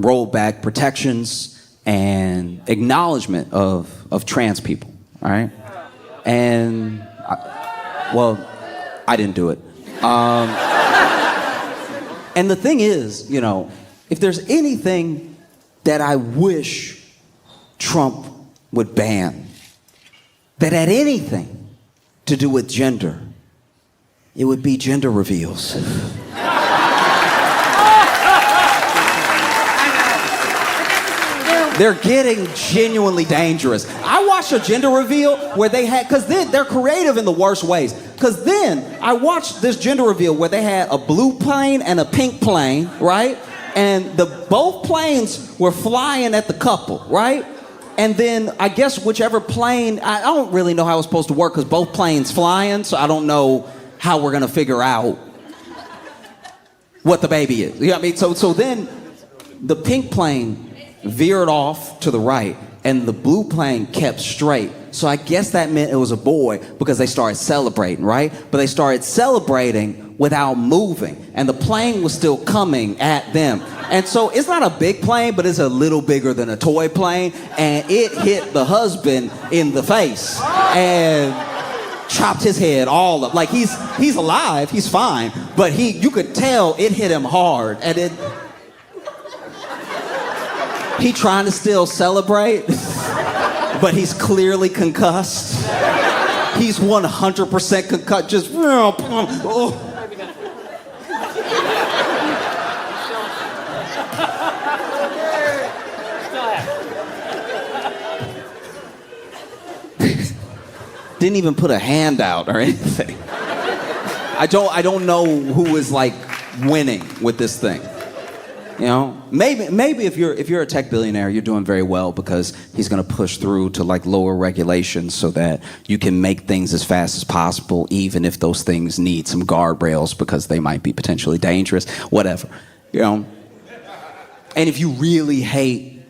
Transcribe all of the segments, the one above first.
rolled back protections and acknowledgement of trans people, all right? And, I didn't do it. And the thing is, you know, if there's anything that I wish Trump would ban, that had anything to do with gender, it would be gender reveals. They're getting genuinely dangerous. I watched a gender reveal where they had, because then they're creative in the worst ways. Because then I watched this gender reveal where they had a blue plane and a pink plane, right? And both planes were flying at the couple, right? And then I guess whichever plane, I don't really know how it's supposed to work because both planes flying, so I don't know how we're gonna figure out what the baby is. You know what I mean? So then the pink plane veered off to the right and the blue plane kept straight. So I guess that meant it was a boy because they started celebrating, right? But they started celebrating without moving and the plane was still coming at them. And so it's not a big plane, but it's a little bigger than a toy plane, and it hit the husband in the face and chopped his head all up. Like he's alive, he's fine, but you could tell it hit him hard, and he trying to still celebrate, but he's clearly concussed. He's 100% concussed, just oh. Didn't even put a hand out or anything. I don't know who is like winning with this thing. You know, maybe if you're a tech billionaire, you're doing very well because he's going to push through to like lower regulations so that you can make things as fast as possible, even if those things need some guardrails because they might be potentially dangerous, whatever. You know, and if you really hate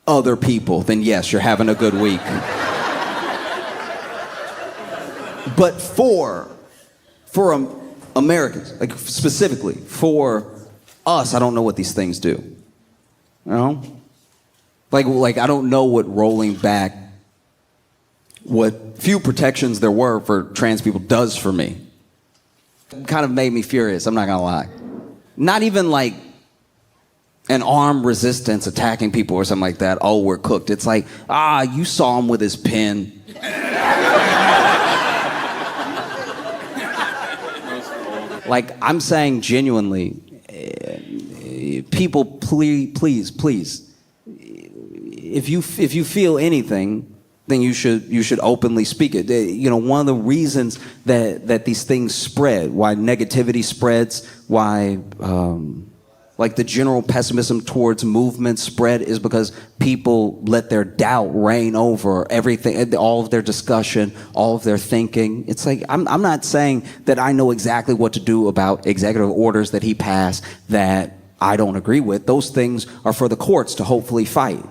other people, then yes, you're having a good week. But for Americans, like specifically for us, I don't know what these things do. You know? Like I don't know what rolling back what few protections there were for trans people does for me. It kind of made me furious, I'm not gonna lie. Not even like an armed resistance attacking people or something like that. Oh, we're cooked. It's like, you saw him with his pen. Like, I'm saying genuinely, people, please, if you feel anything, then you should openly speak it. You know, one of the reasons that these things spread, why negativity spreads, why like the general pessimism towards movements spread, is because people let their doubt reign over everything, all of their discussion, all of their thinking. It's like, I'm not saying that I know exactly what to do about executive orders that he passed that I don't agree with. Those things are for the courts to hopefully fight,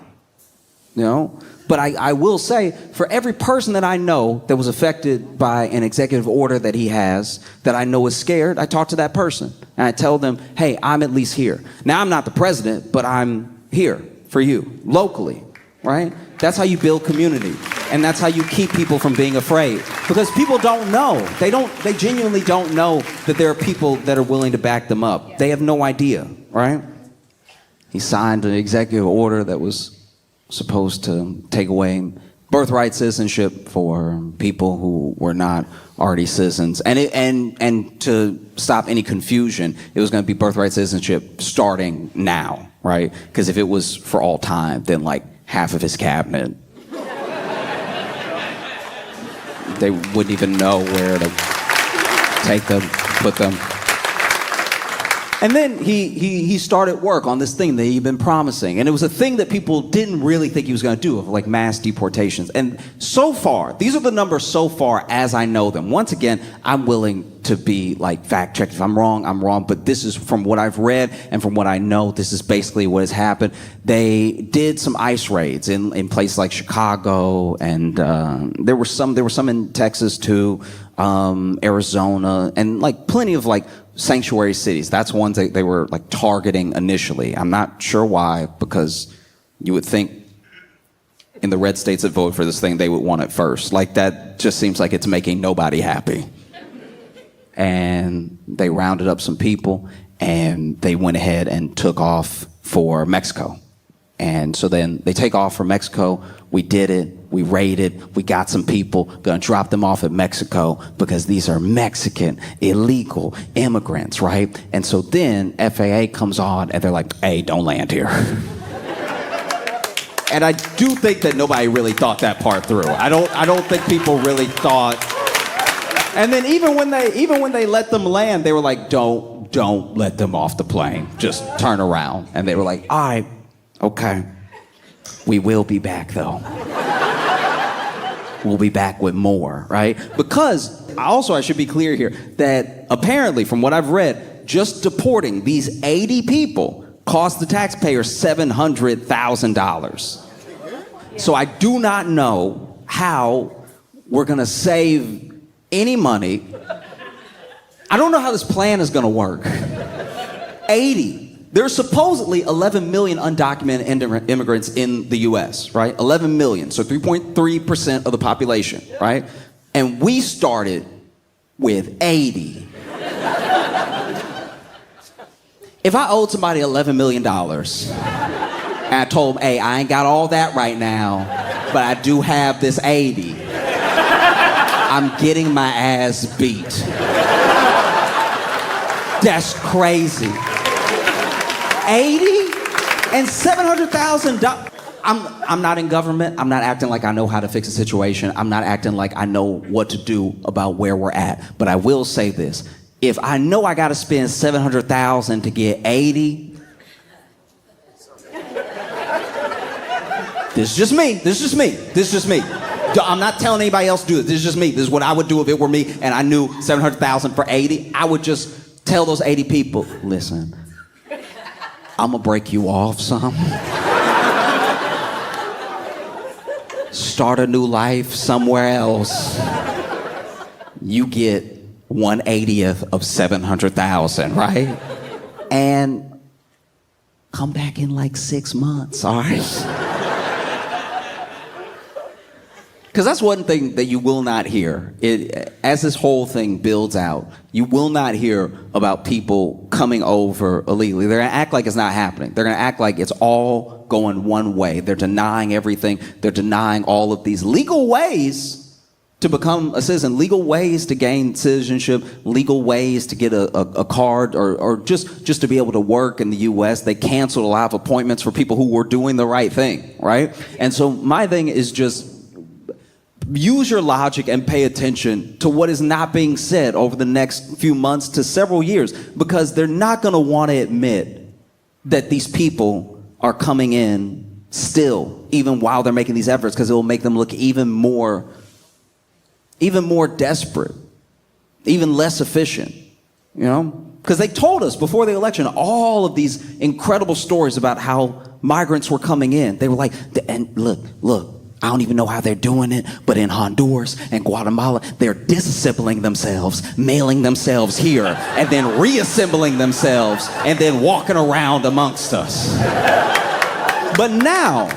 you know? But I will say, for every person that I know that was affected by an executive order that he has, that I know is scared, I talk to that person. And I tell them, hey, I'm at least here. Now, I'm not the president, but I'm here for you, locally, right? That's how you build community. And that's how you keep people from being afraid. Because people don't know. They genuinely don't know that there are people that are willing to back them up. They have no idea, right? He signed an executive order that was supposed to take away birthright citizenship for people who were not already citizens, and to stop any confusion, it was going to be birthright citizenship starting now, right? Because if it was for all time, then like half of his cabinet, they wouldn't even know where to take them, put them. And then he started work on this thing that he'd been promising. And it was a thing that people didn't really think he was going to do, of like mass deportations. And so far, these are the numbers so far as I know them. Once again, I'm willing to be like fact checked. If I'm wrong. But this is from what I've read and from what I know, this is basically what has happened. They did some ICE raids in places like Chicago, and there were some in Texas too, Arizona, and like plenty of like sanctuary cities. That's ones that they were like targeting initially. I'm not sure why, because you would think in the red states that vote for this thing, they would want it first. Like, that just seems like it's making nobody happy. And they rounded up some people, and they went ahead and took off for Mexico. And so then they take off for Mexico. We did it. We raided. We got some people. Gonna drop them off at Mexico because these are Mexican illegal immigrants, right? And so then FAA comes on, and they're like, "Hey, don't land here." And I do think that nobody really thought that part through. I don't think people really thought. And then even when they let them land, they were like, don't let them off the plane. Just turn around. And they were like, all right, okay. We will be back though. We'll be back with more, right? Because I should be clear here that apparently, from what I've read, just deporting these 80 people cost the taxpayer $700,000. So I do not know how we're gonna save any money. I don't know how this plan is gonna work. 80. There's supposedly 11 million undocumented immigrants in the US, right? 11 million, so 3.3% of the population, right? And we started with 80. If I owed somebody $11 million, and I told them, hey, I ain't got all that right now, but I do have this 80, I'm getting my ass beat. That's crazy. 80 and $700,000. I'm not in government. I'm not acting like I know how to fix a situation. I'm not acting like I know what to do about where we're at. But I will say this. If I know I got to spend $700,000 to get 80, this is just me. I'm not telling anybody else to do it. This is just me. This is what I would do if it were me and I knew $700,000 for 80. I would just tell those 80 people, listen, I'm gonna break you off some. Start a new life somewhere else. You get 1/80th of 700,000, right? And come back in like 6 months, all right? Because that's one thing that you will not hear. As this whole thing builds out, you will not hear about people coming over illegally. They're gonna act like it's not happening. They're gonna act like it's all going one way. They're denying everything. They're denying all of these legal ways to become a citizen, legal ways to gain citizenship, legal ways to get a card or just to be able to work in the US. They canceled a lot of appointments for people who were doing the right thing, right? And so my thing is just use your logic and pay attention to what is not being said over the next few months to several years, because they're not gonna wanna admit that these people are coming in still, even while they're making these efforts, because it will make them look even more desperate, even less efficient, you know? Because they told us before the election all of these incredible stories about how migrants were coming in. They were like, and look, I don't even know how they're doing it, but in Honduras and Guatemala, they're disassembling themselves, mailing themselves here, and then reassembling themselves, and then walking around amongst us. But now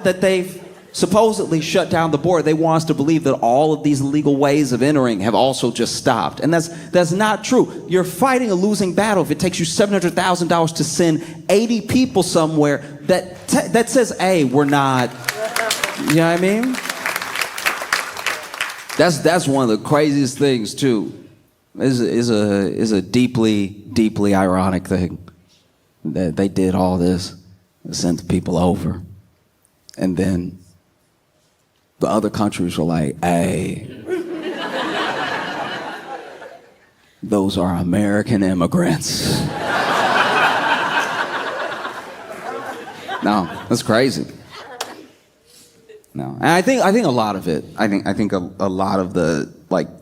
that they've supposedly shut down the border, they want us to believe that all of these legal ways of entering have also just stopped. And that's not true. You're fighting a losing battle if it takes you $700,000 to send 80 people somewhere that says, hey, we're not, you know what I mean? That's one of the craziest things too. Is a deeply, deeply ironic thing that they did all this, sent the people over, and then the other countries were like, hey, those are American immigrants. No, that's crazy. No, and I think a lot of it. I think a lot of the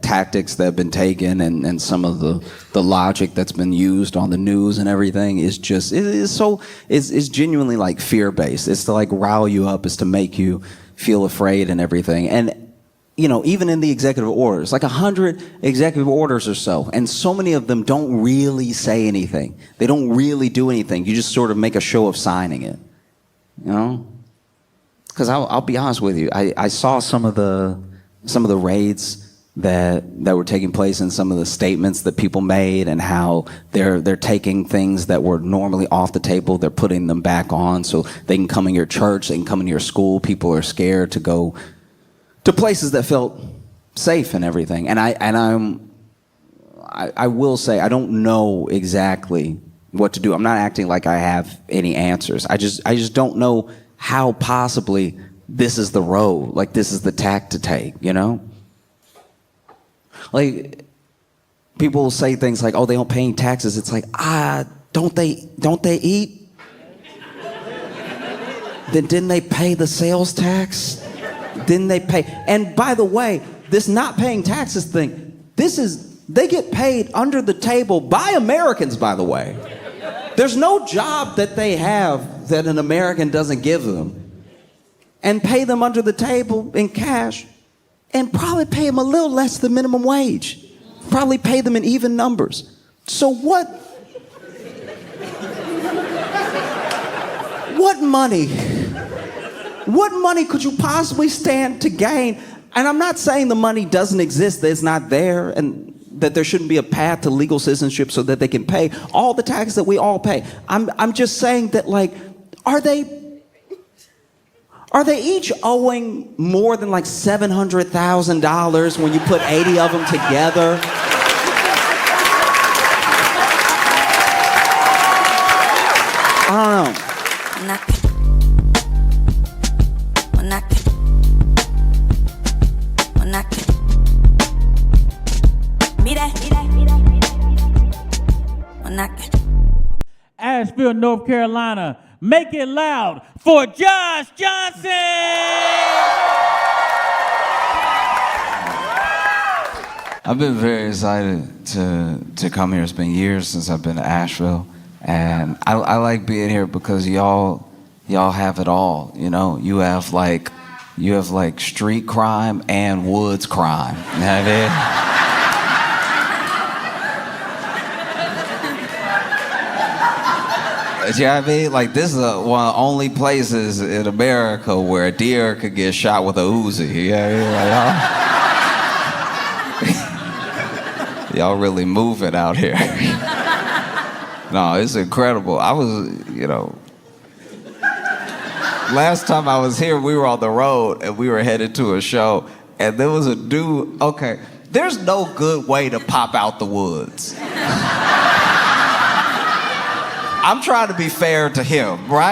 tactics that have been taken and some of the logic that's been used on the news and everything is just is genuinely fear based. It's to rile you up. It's to make you feel afraid and everything. And even in the executive orders, like 100 executive orders or so, and so many of them don't really say anything. They don't really do anything. You just sort of make a show of signing it, Because I'll be honest with you, I saw some of the raids that were taking place and some of the statements that people made and how they're taking things that were normally off the table, they're putting them back on so they can come in your church, they can come in your school. People are scared to go to places that felt safe and everything. And I will say I don't know exactly what to do. I'm not acting like I have any answers. I just don't know how possibly this is the road, like this is the tack to take, Like, people will say things like, oh, they don't pay any taxes. It's like, don't they eat? Then didn't they pay the sales tax? Didn't they pay? And by the way, this not paying taxes thing, they get paid under the table by Americans, by the way. There's no job that they have that an American doesn't give them. And pay them under the table in cash. And probably pay them a little less than minimum wage. Probably pay them in even numbers. So what money could you possibly stand to gain? And I'm not saying the money doesn't exist, that it's not there, and that there shouldn't be a path to legal citizenship so that they can pay all the taxes that we all pay. I'm just saying that, like, are they each owing more than like $700,000 when you put 80 of them together? I don't know. Asheville, North Carolina. Make it loud for Josh Johnson! I've been very excited to come here. It's been years since I've been to Asheville, and I like being here because y'all have it all. You have like street crime and woods crime. You know what I mean? You know what I mean? Like, this is one of the only places in America where a deer could get shot with a Uzi. You know what I mean? Like, y'all really moving out here. No, it's incredible. I was, last time I was here, we were on the road and we were headed to a show, and there was a dude. Okay, there's no good way to pop out the woods. I'm trying to be fair to him, right?